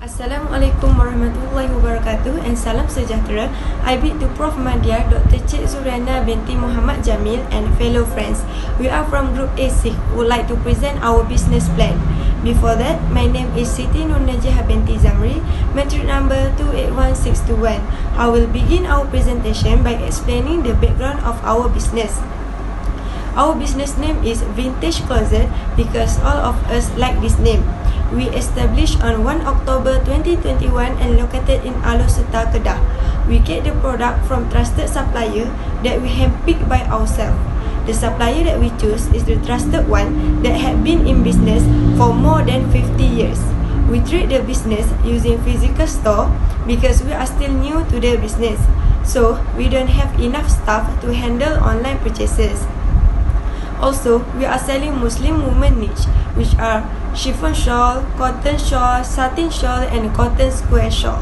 Assalamualaikum warahmatullahi wabarakatuh and salam sejahtera. I bid to Prof. Madya, Dr. Cik Zuriana binti Muhammad Jamil and fellow friends. We are from Group A6 would like to present our business plan. Before that, my name is Siti Nur Najihah binti Zamri, matric number 281621. I will begin our presentation by explaining the background of our business. Our business name is Vintage Closet because all of us like this name. We established on 1 October 2021 and located in Alor-Serta, Kedah. We get the product from trusted supplier that we handpick by ourselves. The supplier that we choose is the trusted one that had been in business for more than 50 years. We treat the business using physical store because we are still new to the business, so we don't have enough staff to handle online purchases. Also, we are selling Muslim women niche, which are chiffon shawl, cotton shawl, satin shawl, and cotton square shawl.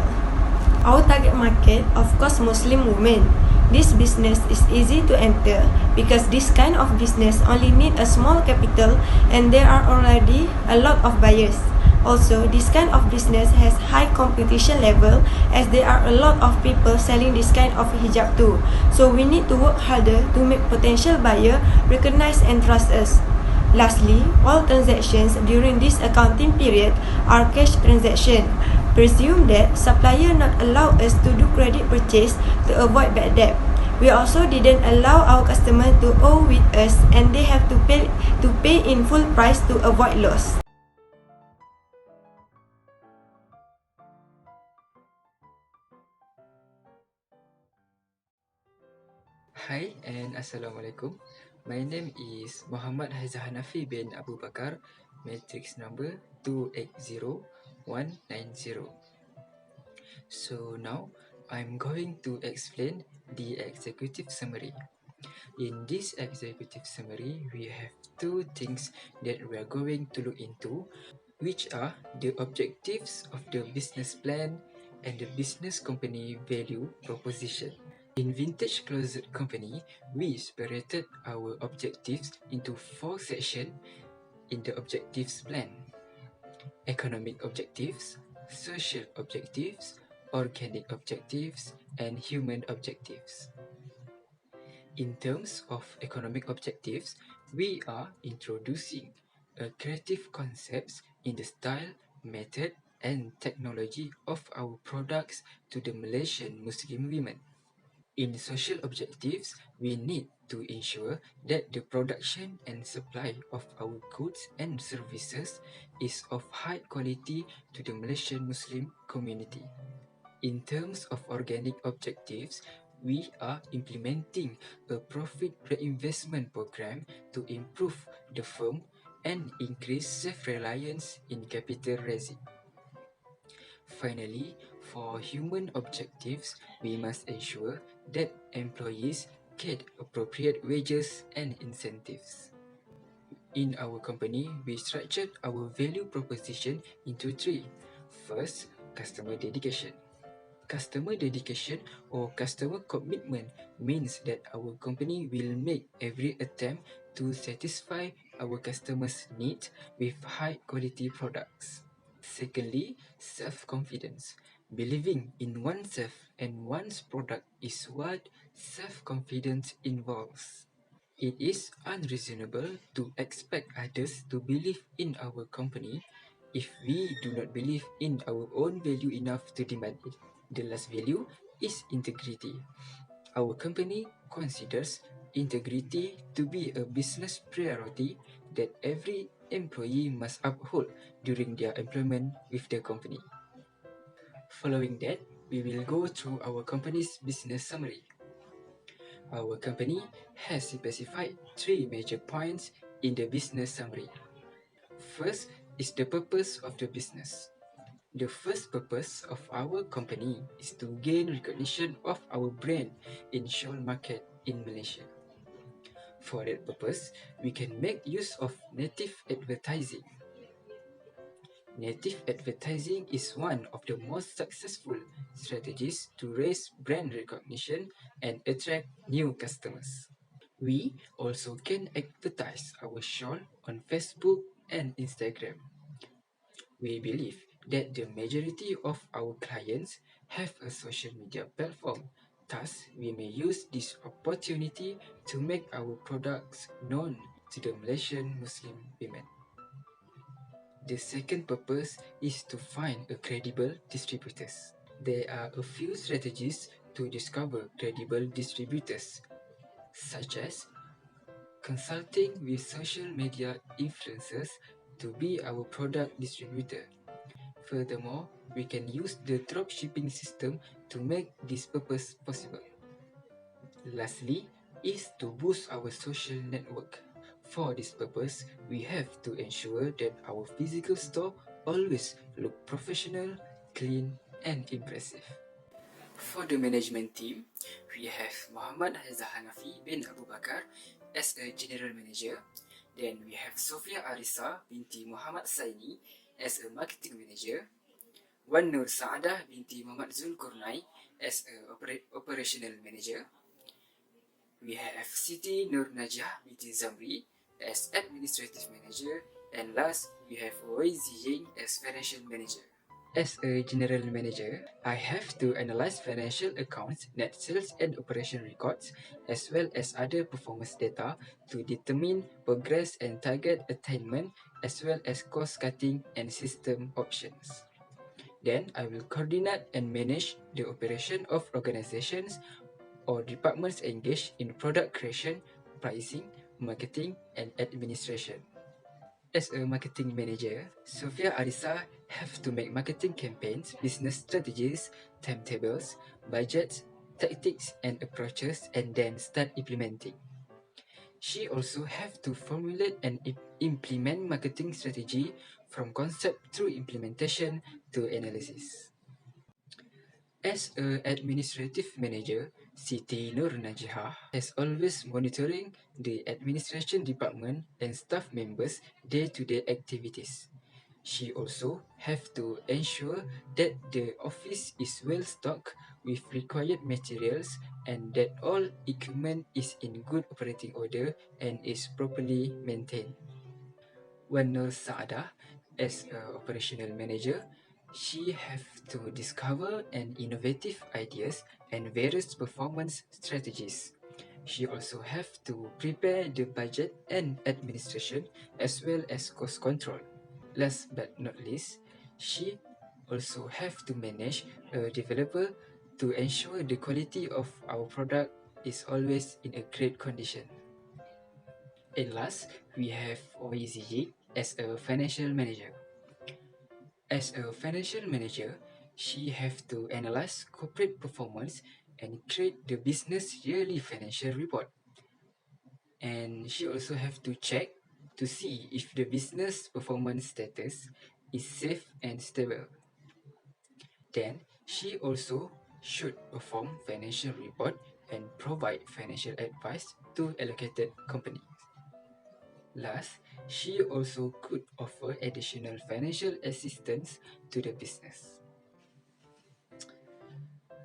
Our target market, of course, Muslim women. This business is easy to enter because this kind of business only need a small capital and there are already a lot of buyers. Also, this kind of business has high competition level as there are a lot of people selling this kind of hijab too. So we need to work harder to make potential buyer recognize and trust us. Lastly, all transactions during this accounting period are cash transaction. Presume that supplier not allow us to do credit purchase to avoid bad debt. We also didn't allow our customer to owe with us and they have to pay in full price to avoid loss. Hi and Assalamualaikum. My name is Muhammad Haizah Hanafi bin Abu Bakar, matrix number 280190. So now I'm going to explain the executive summary. In this executive summary, we have two things that we are going to look into, which are the objectives of the business plan and the business company value proposition. In Vintage Closet Company, we separated our objectives into 4 sections in the objectives plan: economic objectives, social objectives, organic objectives, and human objectives. In terms of economic objectives, we are introducing a creative concepts in the style, method, and technology of our products to the Malaysian Muslim women. In social objectives, we need to ensure that the production and supply of our goods and services is of high quality to the Malaysian Muslim community. In terms of organic objectives, we are implementing a profit reinvestment program to improve the firm and increase self-reliance in capital raising. Finally, for human objectives, we must ensure that employees get appropriate wages and incentives. In our company, we structured our value proposition into 3. First, customer dedication. Customer dedication or customer commitment means that our company will make every attempt to satisfy our customers' needs with high quality products. Secondly, self-confidence. Believing in oneself and one's product is what self-confidence involves. It is unreasonable to expect others to believe in our company if we do not believe in our own value enough to demand it. The last value is integrity. Our company considers integrity to be a business priority that every employee must uphold during their employment with the company. Following that, we will go through our company's business summary. Our company has specified 3 major points in the business summary. First is the purpose of the business. The first purpose of our company is to gain recognition of our brand in shawl market in Malaysia. For that purpose, we can make use of native advertising. Native advertising is one of the most successful strategies to raise brand recognition and attract new customers. We also can advertise our shawl on Facebook and Instagram. We believe that the majority of our clients have a social media platform. Thus, we may use this opportunity to make our products known to the Malaysian Muslim women. The second purpose is to find a credible distributors. There are a few strategies to discover credible distributors, such as consulting with social media influencers to be our product distributor. Furthermore, we can use the dropshipping system to make this purpose possible. Lastly, is to boost our social network. For this purpose, we have to ensure that our physical store always look professional, clean, and impressive. For the management team, we have Muhammad Hanafi bin Abu Bakar as a general manager. Then we have Sofia Arisa binti Muhammad Saini as a marketing manager. Wan Nur Saadah binti Muhammad Zulkarnain as a operational manager. We have Siti Nur Najah binti Zamri as administrative manager. And last, we have Wei Ziying as financial manager. As a general manager, I have to analyze financial accounts, net sales and operation records, as well as other performance data to determine progress and target attainment, as well as cost cutting and system options. Then I will coordinate and manage the operation of organizations or departments engaged in product creation, pricing, marketing, and administration. As a marketing manager, Sofia Arisa have to make marketing campaigns, business strategies, timetables, budgets, tactics, and approaches, and then start implementing. She also have to formulate and implement marketing strategy from concept through implementation to analysis. As an administrative manager, Siti Nur Najihah has always monitoring the administration department and staff members' day-to-day activities. She also have to ensure that the office is well stocked with required materials and that all equipment is in good operating order and is properly maintained. When Nur Saada, as a operational manager, she have to discover and innovative ideas and various performance strategies. She also have to prepare the budget and administration as well as cost control. Last but not least, she also have to manage a developer to ensure the quality of our product is always in a great condition. And last, we have OEZG as a financial manager. As a financial manager, she have to analyze corporate performance and create the business yearly financial report. And she also have to check to see if the business performance status is safe and stable. Then, she also should perform financial report and provide financial advice to allocated companies. Last, she also could offer additional financial assistance to the business.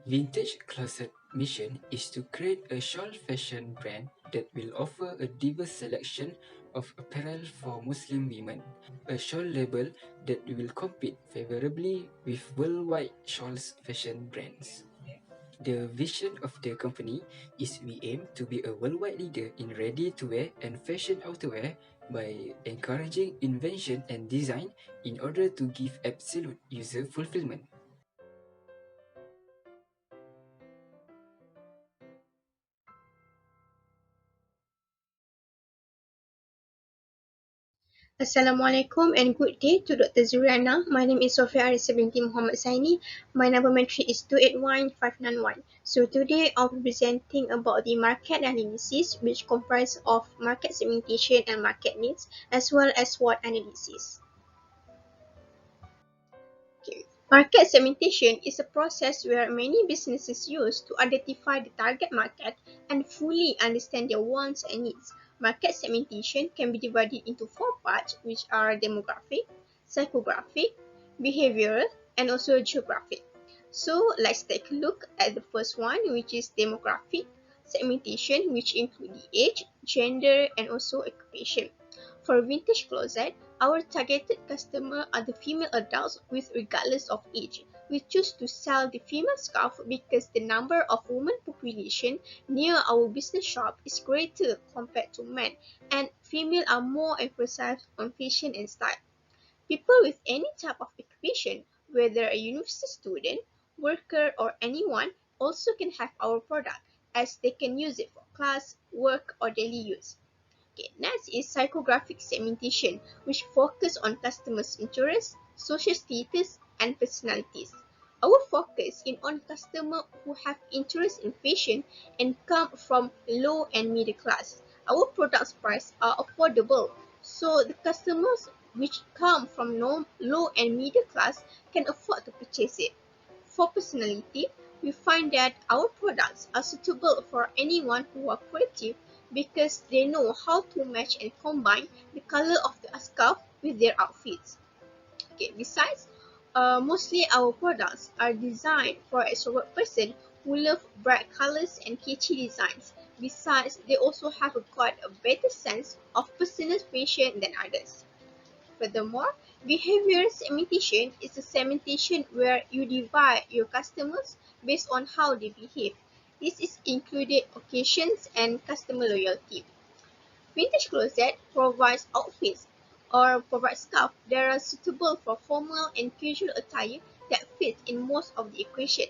Vintage Closet mission is to create a shawl fashion brand that will offer a diverse selection of apparel for Muslim women. A shawl label that will compete favorably with worldwide shawls fashion brands. The vision of the company is we aim to be a worldwide leader in ready-to-wear and fashion outerwear by encouraging invention and design in order to give absolute user fulfillment. Assalamualaikum and good day to Dr. Zuriana. My name is Sofia Arisa binti Muhammad Saini. My number entry is 281591. So today I'll be presenting about the market analysis, which comprise of market segmentation and market needs, as well as SWOT analysis. Okay. Market segmentation is a process where many businesses use to identify the target market and fully understand their wants and needs. Market segmentation can be divided into 4 parts, which are demographic, psychographic, behavioral, and also geographic. So let's take a look at the first one, which is demographic segmentation, which include the age, gender, and also occupation. For vintage closet, Our targeted customer are the female adults with regardless of age. We choose to sell the female scarf because the number of women population near our business shop is greater compared to men, and female are more emphasized on fashion and style. People with any type of occupation, whether a university student, worker, or anyone, also can have our product as they can use it for class, work, or daily use. Okay, next is psychographic segmentation, which focus on customers' interests, social status, and personalities. Our focus is on customers who have interest in fashion and come from low and middle class. Our products price are affordable, so the customers which come from low and middle class can afford to purchase it. For personality, we find that our products are suitable for anyone who are creative because they know how to match and combine the color of the scarf with their outfits. Okay, besides, mostly our products are designed for extrovert person who love bright colors and catchy designs. Besides, they also have got a better sense of personal fashion than others. Furthermore, behavior segmentation is a segmentation where you divide your customers based on how they behave. This is included occasions and customer loyalty. Vintage closet provides outfits or provides scarves that are suitable for formal and casual attire that fit in most of the equation.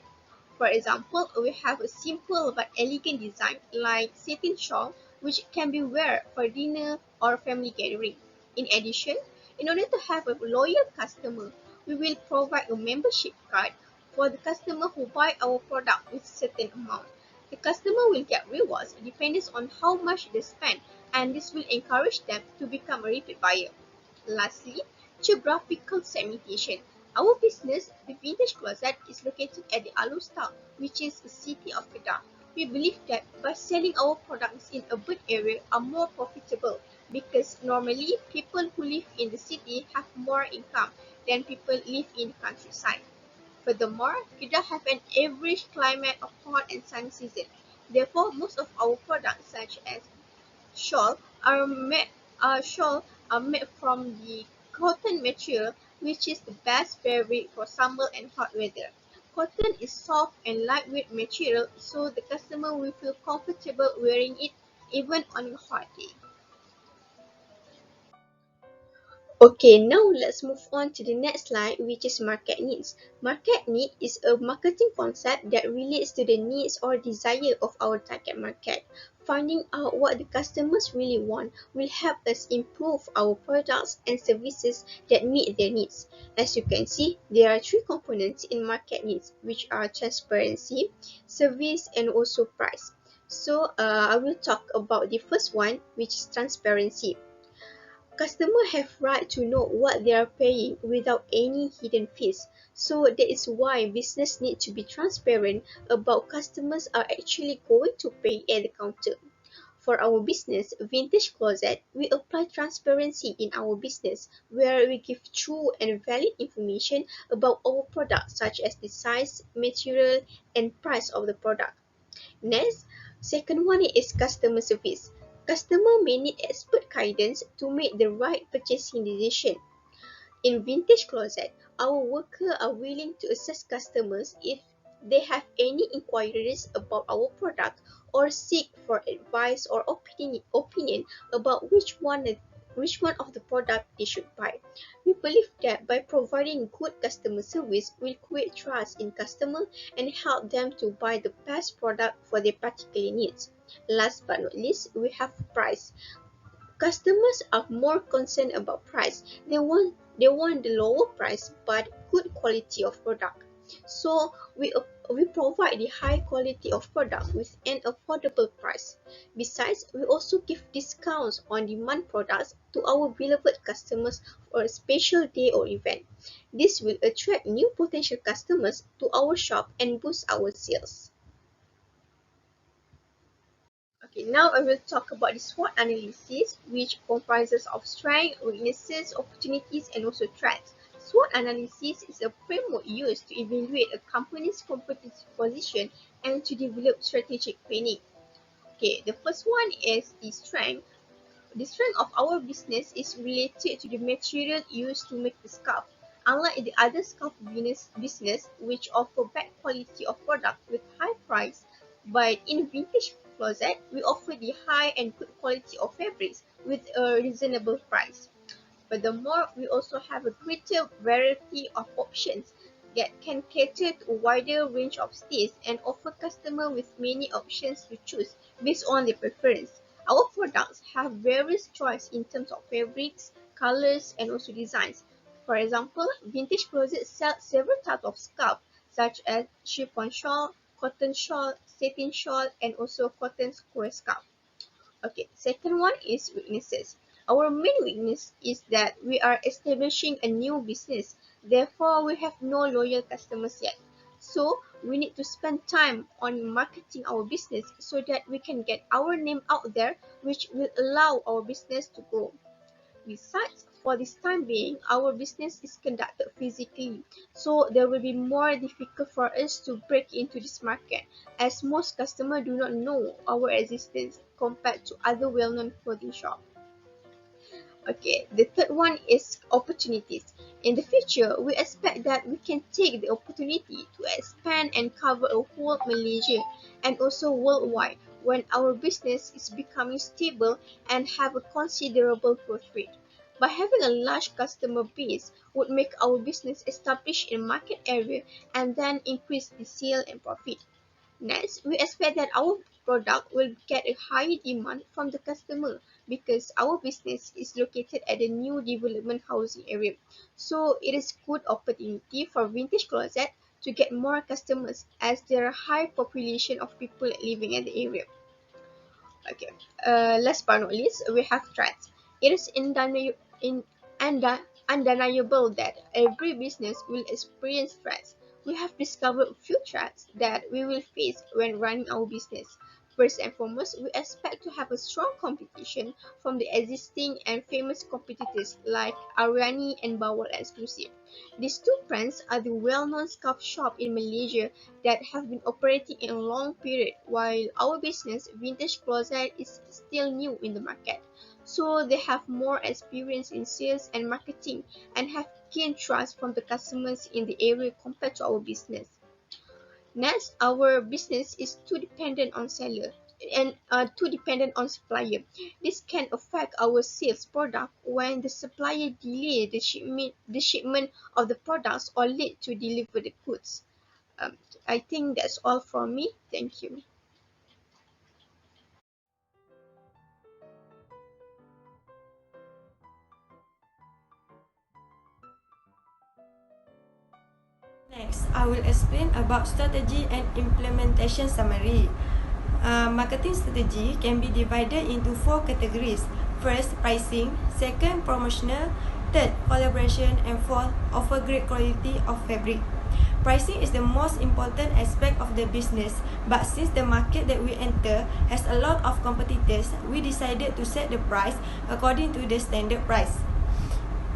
For example, we have a simple but elegant design like satin shawl which can be worn for dinner or family gathering. In addition, in order to have a loyal customer, we will provide a membership card for the customer who buy our product with certain amount. The customer will get rewards depending on how much they spend, and this will encourage them to become a repeat buyer. Lastly, geographical segmentation. Our business, the Vintage Closet, is located at the Alustar, which is a city of Kedah. We believe that by selling our products in urban area are more profitable because normally people who live in the city have more income than people live in the countryside. Furthermore, Kedah have an average climate of hot and sunny season. Therefore, most of our products such as shawl are made shawl are made from the cotton material, which is the best fabric for summer and hot weather. Cotton is soft and lightweight material, so the customer will feel comfortable wearing it even on a hot day. Okay, now let's move on to the next slide, which is market needs. Market need is a marketing concept that relates to the needs or desire of our target market. Finding out what the customers really want will help us improve our products and services that meet their needs. As you can see, there are three components in market needs, which are transparency, service, and also price. So, I will talk about the first one, which is transparency. Customers have right to know what they are paying without any hidden fees. So that is why business need to be transparent about customers are actually going to pay at the counter. For our business, Vintage Closet, we apply transparency in our business where we give true and valid information about our product such as the size, material, and price of the product. Next, second one is customer service. Customer may need expert guidance to make the right purchasing decision. In Vintage Closet, our workers are willing to assist customers if they have any inquiries about our product or seek for advice or opinion about which one of the product they should buy. We believe that by providing good customer service will create trust in customer and help them to buy the best product for their particular needs. Last but not least, we have price. Customers are more concerned about price. They want the lower price but good quality of product. So we provide the high quality of product with an affordable price. Besides, we also give discounts on demand products to our beloved customers for a special day or event. This will attract new potential customers to our shop and boost our sales. Okay, now I will talk about the SWOT analysis, which comprises of strengths, weaknesses, opportunities, and also threats. SWOT analysis is a framework used to evaluate a company's competitive position and to develop strategic planning. Okay, the first one is the strength. The strength of our business is related to the material used to make the scarf. Unlike the other scarf business which offer bad quality of product with high price, but in Vintage Closet, we offer the high and good quality of fabrics with a reasonable price. Furthermore, we also have a greater variety of options that can cater to a wider range of tastes and offer customers with many options to choose based on their preference. Our products have various choice in terms of fabrics, colors, and also designs. For example, Vintage Closet sells several types of scarf such as chiffon shawl, cotton shawl, satin shawl, and also cotton square scarf. Okay, second one is weaknesses. Our main weakness is that we are establishing a new business. Therefore, we have no loyal customers yet. So, we need to spend time on marketing our business so that we can get our name out there, which will allow our business to grow. Besides, for this time being, our business is conducted physically, so there will be more difficult for us to break into this market as most customers do not know our existence compared to other well-known clothing shops. Okay, the third one is opportunities. In the future, we expect that we can take the opportunity to expand and cover a whole Malaysia and also worldwide when our business is becoming stable and have a considerable growth rate. By having a large customer base would make our business established in market area and then increase the sale and profit. Next, we expect that our product will get a higher demand from the customer because our business is located at a new development housing area. So it is good opportunity for Vintage Closet to get more customers as there are high population of people living in the area. Okay. Last but not least, we have threats. It is undeniable that every business will experience threats. We have discovered a few threats that we will face when running our business. First and foremost, we expect to have a strong competition from the existing and famous competitors like Ariani and Bawal Exclusive. These two brands are the well-known scarf shop in Malaysia that have been operating in a long period, while our business, Vintage Closet, is still new in the market. So they have more experience in sales and marketing and have gained trust from the customers in the area compared to our business. Next, our business is too dependent on seller and too dependent on supplier. This can affect our sales product when the supplier delay the shipment of the products or late to deliver the goods. I think that's all from me. Thank you. Next, I will explain about strategy and implementation summary. Marketing strategy can be divided into four categories. First, pricing. Second, promotional. Third, collaboration. And fourth, offer great quality of fabric. Pricing is the most important aspect of the business, but since the market that we enter has a lot of competitors, we decided to set the price according to the standard price.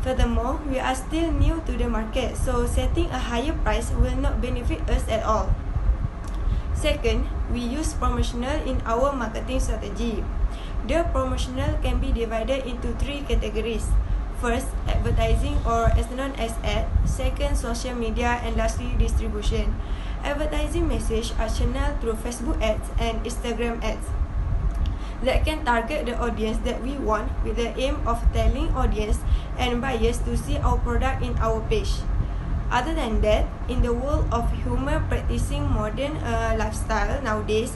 Furthermore, we are still new to the market, so setting a higher price will not benefit us at all. Second, we use promotional in our marketing strategy. The promotional can be divided into three categories. First, advertising or as known as ad. Second, social media, and lastly, distribution. Advertising message are channeled through Facebook ads and Instagram ads that can target the audience that we want with the aim of telling audience and buyers to see our product in our page. Other than that, in the world of human practicing modern lifestyle nowadays,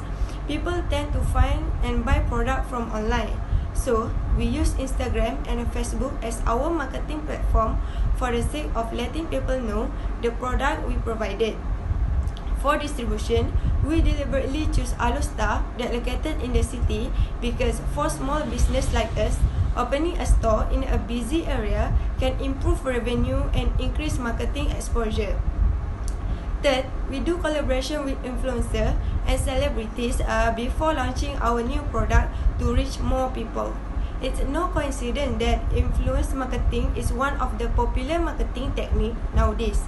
people tend to find and buy product from online. So, we use Instagram and Facebook as our marketing platform for the sake of letting people know the product we provided. For distribution, we deliberately choose Alustar that located in the city because for small business like us, opening a store in a busy area can improve revenue and increase marketing exposure. Third, we do collaboration with influencers and celebrities before launching our new product to reach more people. It's no coincidence that influence marketing is one of the popular marketing techniques nowadays.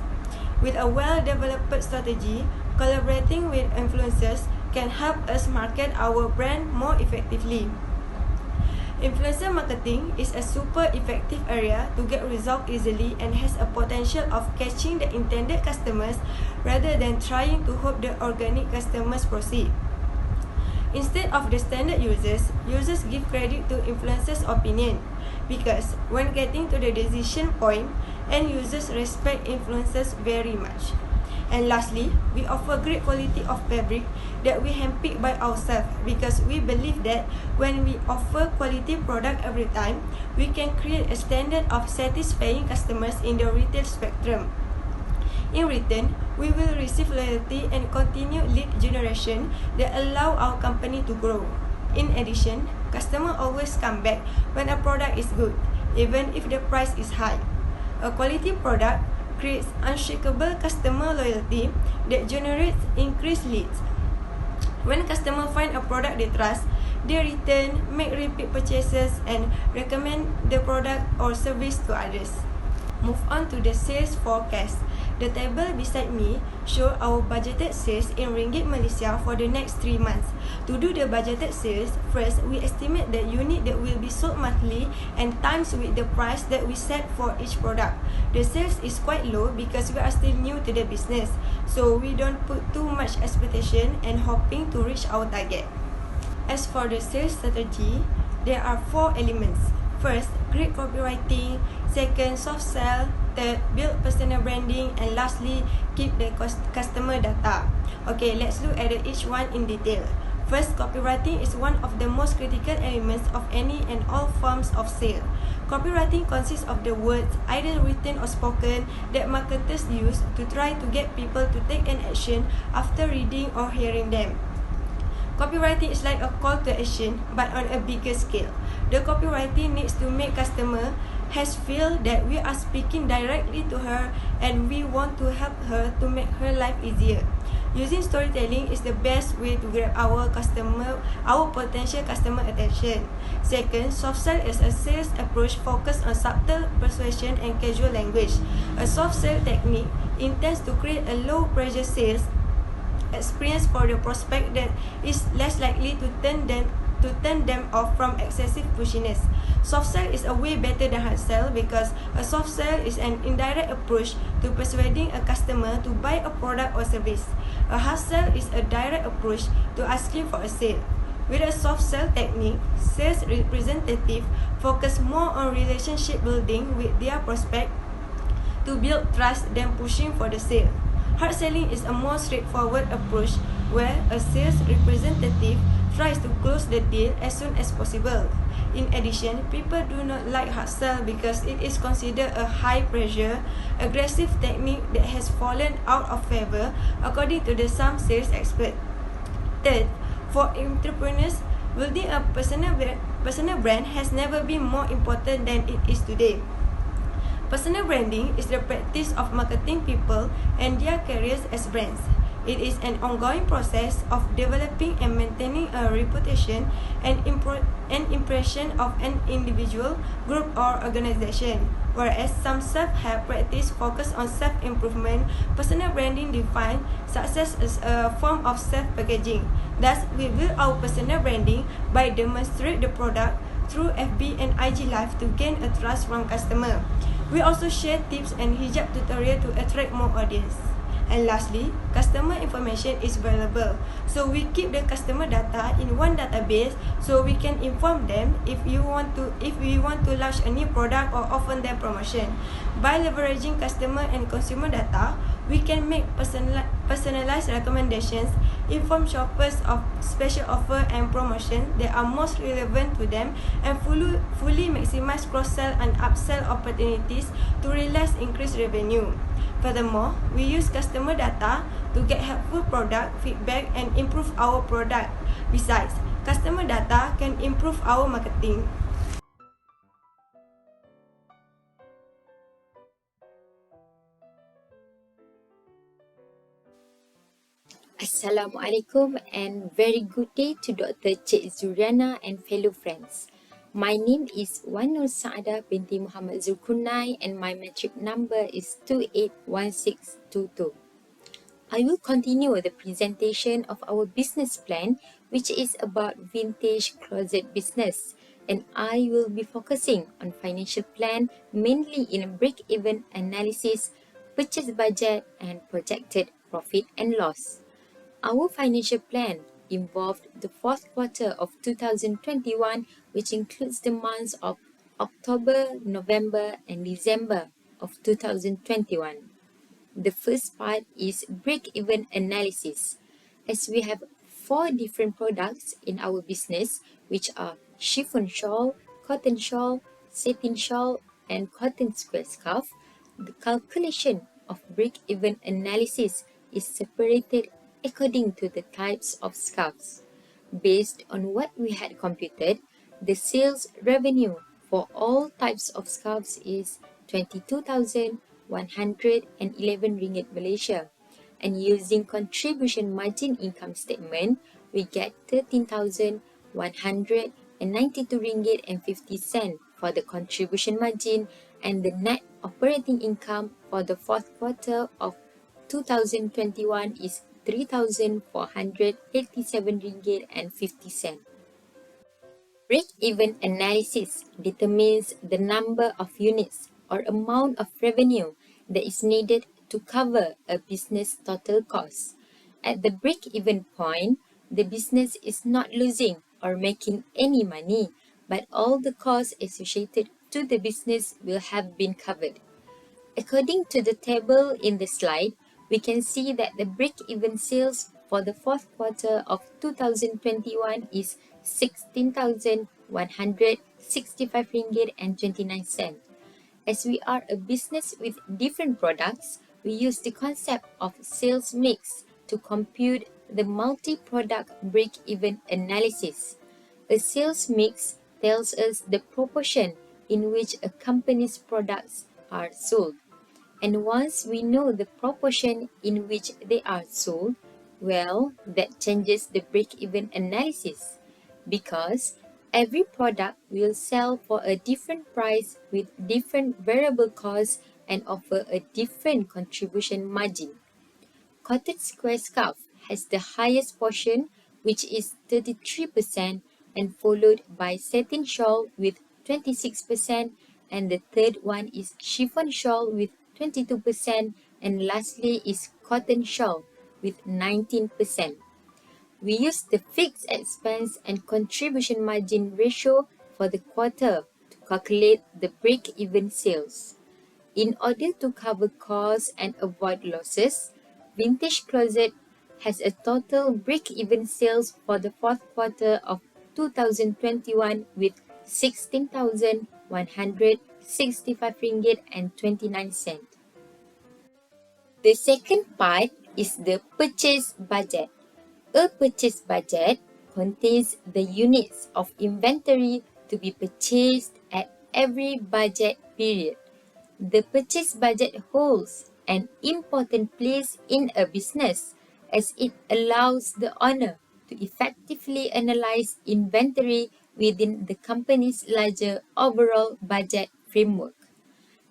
With a well-developed strategy, collaborating with influencers can help us market our brand more effectively. Influencer marketing is a super effective area to get results easily and has a potential of catching the intended customers rather than trying to hope the organic customers proceed. Instead of the standard users give credit to influencers' opinion because when getting to the decision point, end users respect influencers very much. And lastly, we offer great quality of fabric that we handpick by ourselves because we believe that when we offer quality product every time, we can create a standard of satisfying customers in the retail spectrum. In return, we will receive loyalty and continued lead generation that allow our company to grow. In addition, customers always come back when a product is good, even if the price is high. A quality product creates unshakable customer loyalty that generates increased leads. When customers find a product they trust, they return, make repeat purchases, and recommend the product or service to others. Move on to the sales forecast. The table beside me show our budgeted sales in Ringgit Malaysia for the next 3 months. To do the budgeted sales, first we estimate the unit that will be sold monthly and times with the price that we set for each product. The sales is quite low because we are still new to the business, so we don't put too much expectation and hoping to reach our target. As for the sales strategy, there are 4 elements. First, great copywriting. Second, soft sell. Third, build personal branding. And lastly, keep the customer data. Okay, let's look at each one in detail. First, copywriting is one of the most critical elements of any and all forms of sale. Copywriting consists of the words, either written or spoken, that marketers use to try to get people to take an action after reading or hearing them. Copywriting is like a call to action, but on a bigger scale. The copywriting needs to make customer has feel that we are speaking directly to her and we want to help her to make her life easier. Using storytelling is the best way to grab our potential customer attention. Second, soft sell is a sales approach focused on subtle persuasion and casual language. A soft sell technique intends to create a low pressure sales experience for the prospect that is less likely to turn them off from excessive pushiness. Soft sell is a way better than hard sell because a soft sell is an indirect approach to persuading a customer to buy a product or service. A hard sell is a direct approach to asking for a sale. With a soft sell technique, sales representatives focus more on relationship building with their prospect to build trust than pushing for the sale. Hard selling is a more straightforward approach where a sales representative tries to close the deal as soon as possible. In addition, people do not like hard sell because it is considered a high pressure, aggressive technique that has fallen out of favor according to some sales experts. Third, for entrepreneurs, building a personal brand has never been more important than it is today. Personal branding is the practice of marketing people and their careers as brands. It is an ongoing process of developing and maintaining a reputation and impression of an individual, group, or organization. Whereas some self-help practice focus on self-improvement, personal branding defines success as a form of self-packaging. Thus, we build our personal branding by demonstrating the product through FB and IG Live to gain a trust from customer. We also share tips and hijab tutorial to attract more audience. And lastly, customer information is valuable. So we keep the customer data in one database so we can inform them if we want to launch a new product or offer them promotion. By leveraging customer and consumer data, we can make personalized recommendations, inform shoppers of special offer and promotion that are most relevant to them, and fully maximize cross-sell and upsell opportunities to realize increased revenue. Furthermore, we use customer data to get helpful product feedback and improve our product. Besides, customer data can improve our marketing. Assalamualaikum and very good day to Dr. Cik Zuriana and fellow friends. My name is Wanur Saada binti Muhammad Zulkunai and my metric number is 281622. I will continue the presentation of our business plan, which is about vintage closet business. and I will be focusing on financial plan mainly in break-even analysis, purchase budget, and projected profit and loss. Our financial plan involved the fourth quarter of 2021, which includes the months of October, November, and December of 2021. The first part is break-even analysis. As we have four different products in our business, which are chiffon shawl, cotton shawl, satin shawl, and cotton square scarf, the calculation of break-even analysis is separated according to the types of scarves. Based on what we had computed, the sales revenue for all types of scarves is 22,111 ringgit Malaysia. And using contribution margin income statement, we get 13,192 ringgit and 50 cent for the contribution margin, and the net operating income for the fourth quarter of 2021 is 3,487 ringgit and 50 cent. Break-even analysis determines the number of units or amount of revenue that is needed to cover a business total cost. At the break-even point, the business is not losing or making any money, but all the costs associated to the business will have been covered. According to the table in the slide, we can see that the break-even sales for the fourth quarter of 2021 is 16,165 ringgit and 29 cent. As we are a business with different products, we use the concept of sales mix to compute the multi-product break-even analysis. A sales mix tells us the proportion in which a company's products are sold. And once we know the proportion in which they are sold, well, that changes the break-even analysis, because every product will sell for a different price with different variable costs and offer a different contribution margin. Cotton square scarf has the highest portion, which is 33%, and followed by satin shawl with 26%, and the third one is chiffon shawl with 22%, and lastly is cotton shawl with 19%. We use the fixed expense and contribution margin ratio for the quarter to calculate the break-even sales. In order to cover costs and avoid losses, Vintage Closet has a total break-even sales for the fourth quarter of 2021 with 16,165 ringgit and 29 cent. The second part is the purchase budget. A purchase budget contains the units of inventory to be purchased at every budget period. The purchase budget holds an important place in a business, as it allows the owner to effectively analyze inventory within the company's larger overall budget framework.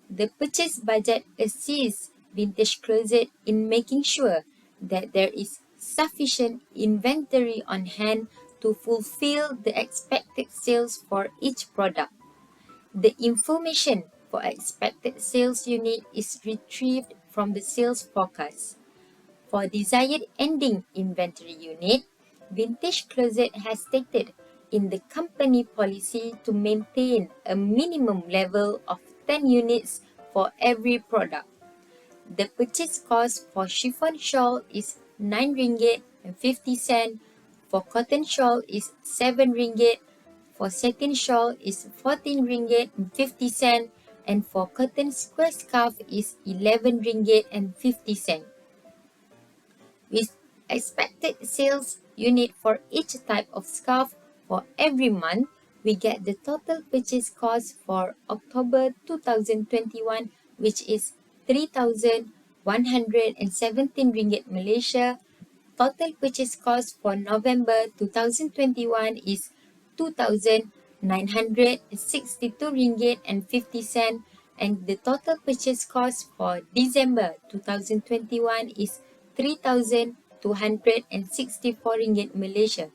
The purchase budget assists Vintage Closet in making sure that there is sufficient inventory on hand to fulfill the expected sales for each product. The information for expected sales unit is retrieved from the sales forecast. For desired ending inventory unit, Vintage Closet has stated in the company policy to maintain a minimum level of 10 units for every product. The purchase cost for chiffon shawl is 9 ringgit and 50 cent, for cotton shawl is 7 ringgit, for satin shawl is 14 ringgit and 50 cent, and for cotton square scarf is 11 ringgit and 50 cent. With expected sales unit for each type of scarf for every month, we get the total purchase cost for October 2021, which is 3,117 ringgit Malaysia. Total purchase cost for November 2021 is 2,962 ringgit and 50 cent, and the total purchase cost for December 2021 is 3,264 ringgit Malaysia.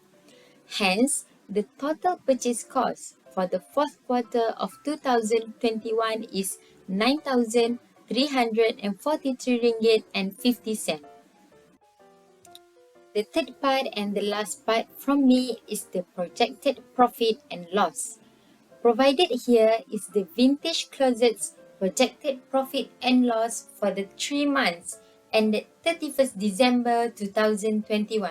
Hence, the total purchase cost for the fourth quarter of 2021 is RM9,343.50. The third part and the last part from me is the projected profit and loss. Provided here is the Vintage Closet's projected profit and loss for the 3 months ended 31st December 2021.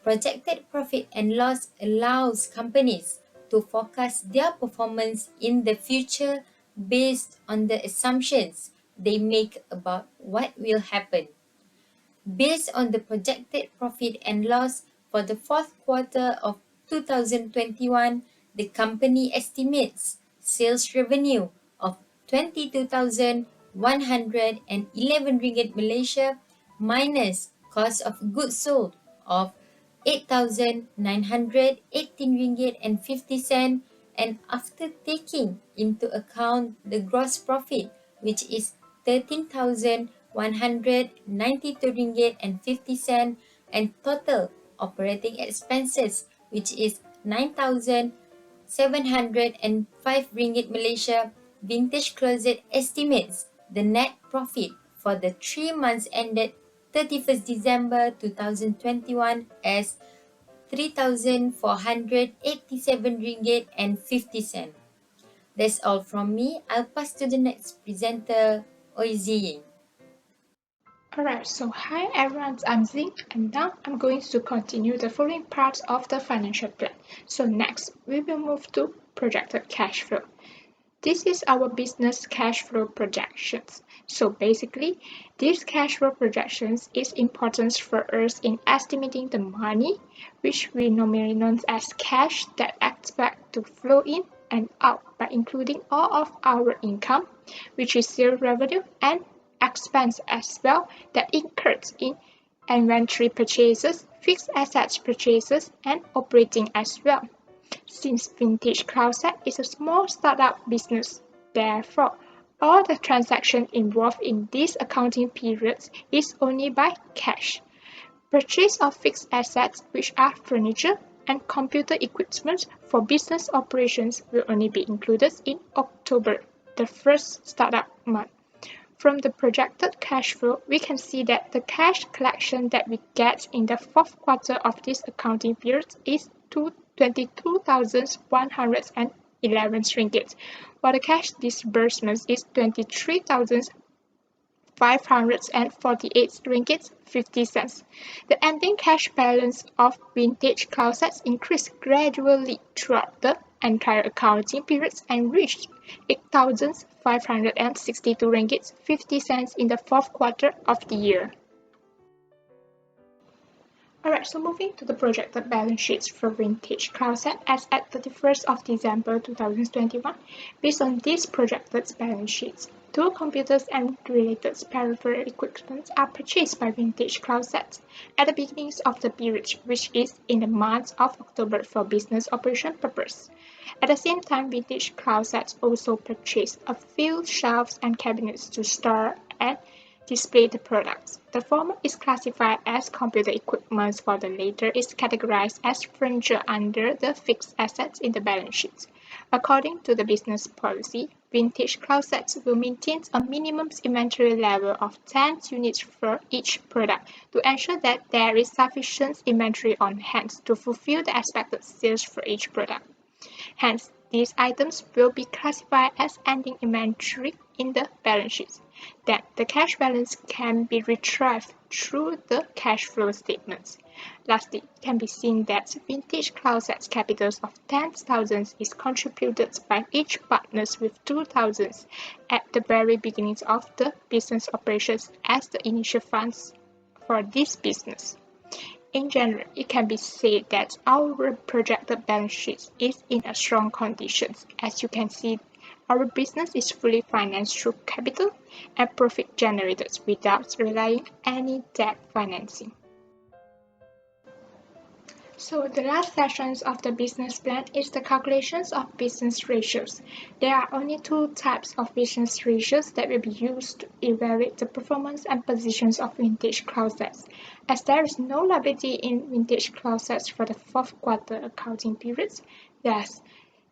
Projected profit and loss allows companies to forecast their performance in the future based on the assumptions they make about what will happen. Based on the projected profit and loss for the fourth quarter of 2021, the company estimates sales revenue of 22,111 ringgit Malaysia minus cost of goods sold of 8,918 ringgit and 50 cent, and after taking into account the gross profit, which is 13,192 ringgit and 50 cent, and total operating expenses, which is 9,705 ringgit Malaysia, Vintage Closet estimates the net profit for the 3 months ended 31st December 2021 as 3,487 ringgit and 50 cent. That's all from me. I'll pass to the next presenter, Oi Ziying. Alright, so hi everyone, I'm Zing, and now I'm going to continue the following parts of the financial plan. So next, we will move to projected cash flow. This is our business cash flow projections. So basically, these cash flow projections is important for us in estimating the money, which we normally know as cash that expect to flow in and out by including all of our income, which is sales revenue, and expense as well that incurs in inventory purchases, fixed assets purchases, and operating as well. Since Vintage Closet is a small startup business, therefore, all the transactions involved in these accounting periods is only by cash. Purchase of fixed assets, which are furniture and computer equipment for business operations, will only be included in October, the first startup month. From the projected cash flow, we can see that the cash collection that we get in the fourth quarter of this accounting period is 22,111 ringgit, while the cash disbursement is 23,548 ringgit 50 cents. The ending cash balance of Vintage Closets increased gradually throughout the entire accounting period and reached 8,562 ringgit 50 cents in the fourth quarter of the year. Alright, so moving to the projected balance sheets for Vintage Closet as at 31st of December 2021. Based on these projected balance sheets, 2 computers and related peripheral equipment are purchased by Vintage Closet at the beginning of the period, which is in the month of October for business operation purpose. At the same time, Vintage Closet also purchased a few shelves and cabinets to store and display the products. The former is classified as computer equipment, while the latter is categorized as furniture under the fixed assets in the balance sheet. According to the business policy, Vintage Closets will maintain a minimum inventory level of 10 units for each product to ensure that there is sufficient inventory on hand to fulfill the expected sales for each product. Hence, these items will be classified as ending inventory in the balance sheet. Then, the cash balance can be retrieved through the cash flow statements. Lastly, it can be seen that Vintage Closet's capital of 10,000 is contributed by each partner with 2,000 at the very beginning of the business operations as the initial funds for this business. In general, it can be said that our projected balance sheet is in a strong condition. As you can see, our business is fully financed through capital and profit generated without relying on any debt financing. So the last section of the business plan is the calculations of business ratios. There are only 2 types of business ratios that will be used to evaluate the performance and positions of Vintage Closets. As there is no liability in Vintage Closets for the fourth quarter accounting periods, thus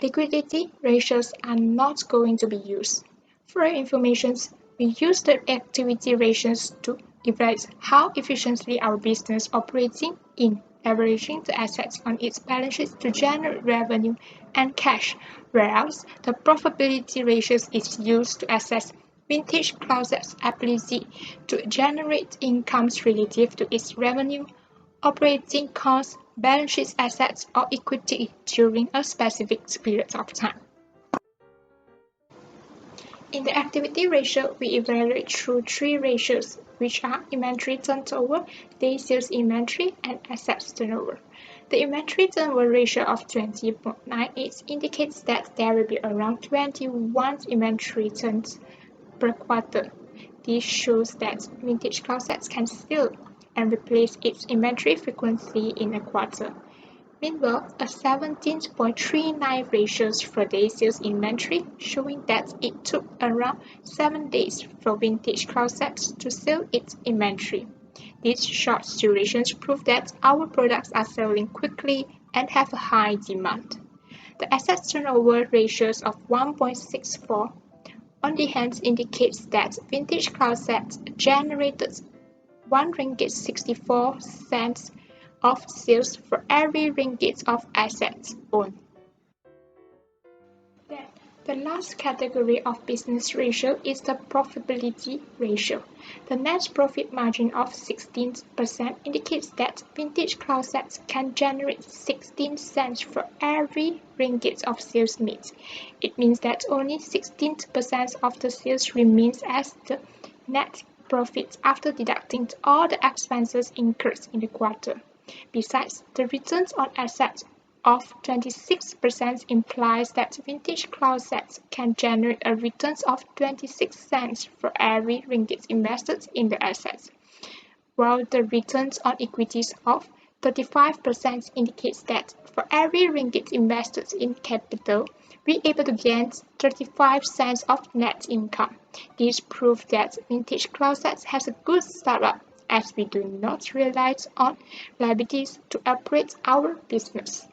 liquidity ratios are not going to be used. For your information, we use the activity ratios to evaluate how efficiently our business operating in leveraging the assets on its balance sheet to generate revenue and cash, whereas the profitability ratios is used to assess vintage closet's ability to generate incomes relative to its revenue, operating costs, balance sheet assets, or equity during a specific period of time. In the activity ratio, we evaluate through three ratios, which are inventory turnover, days sales inventory, and assets turnover. The inventory turnover ratio of 20.98 indicates that there will be around 21 inventory turns per quarter. This shows that vintage closets can fill and replace its inventory frequently in a quarter. Meanwhile, a 17.39 ratio for day sales inventory, showing that it took around 7 days for vintage closets to sell its inventory. These short durations prove that our products are selling quickly and have a high demand. The asset turnover ratios of 1.64 on the hand indicates that vintage closets generated 1 ringgit 64 cents of sales for every ringgit of assets owned. Then, the last category of business ratio is the profitability ratio. The net profit margin of 16% indicates that vintage closets can generate 16 cents for every ringgit of sales made. It means that only 16% of the sales remains as the net profit after deducting all the expenses incurred in the quarter. Besides, the returns on assets of 26% implies that vintage closets can generate a return of 26 cents for every ringgit invested in the assets, while the returns on equities of 35% indicates that for every ringgit invested in capital, we are able to gain 35 cents of net income. This proves that vintage closets has a good startup, as we do not rely on liabilities to operate our business.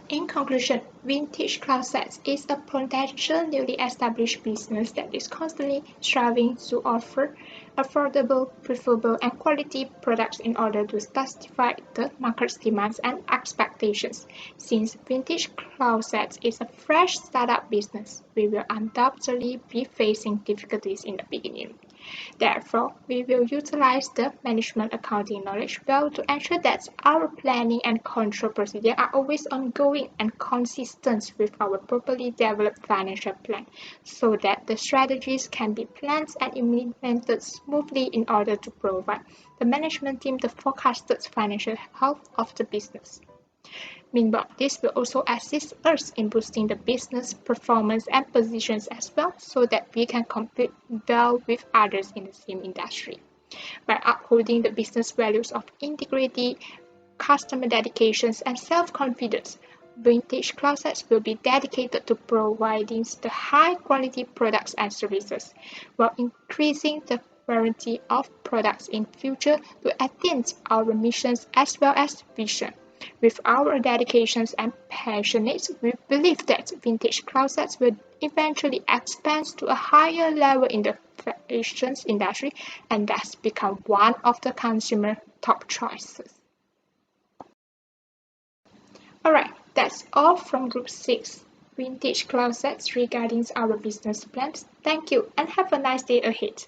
In conclusion, vintage closets is a potential newly established business that is constantly striving to offer affordable, preferable, and quality products in order to satisfy the market's demands and expectations. Since vintage closets is a fresh startup business, we will undoubtedly be facing difficulties in the beginning. Therefore, we will utilize the management accounting knowledge well to ensure that our planning and control procedures are always ongoing and consistent with our properly developed financial plan, so that the strategies can be planned and implemented smoothly in order to provide the management team the forecasted financial health of the business. Meanwhile, this will also assist us in boosting the business performance and positions as well, so that we can compete well with others in the same industry. By upholding the business values of integrity, customer dedications, and self-confidence, vintage closets will be dedicated to providing the high-quality products and services, while increasing the variety of products in future to attain our missions as well as vision. With our dedications and passionate, we believe that vintage closets will eventually expand to a higher level in the fashion industry and thus become one of the consumer top choices. Alright, that's all from Group 6, Vintage Closets regarding our business plans. Thank you and have a nice day ahead.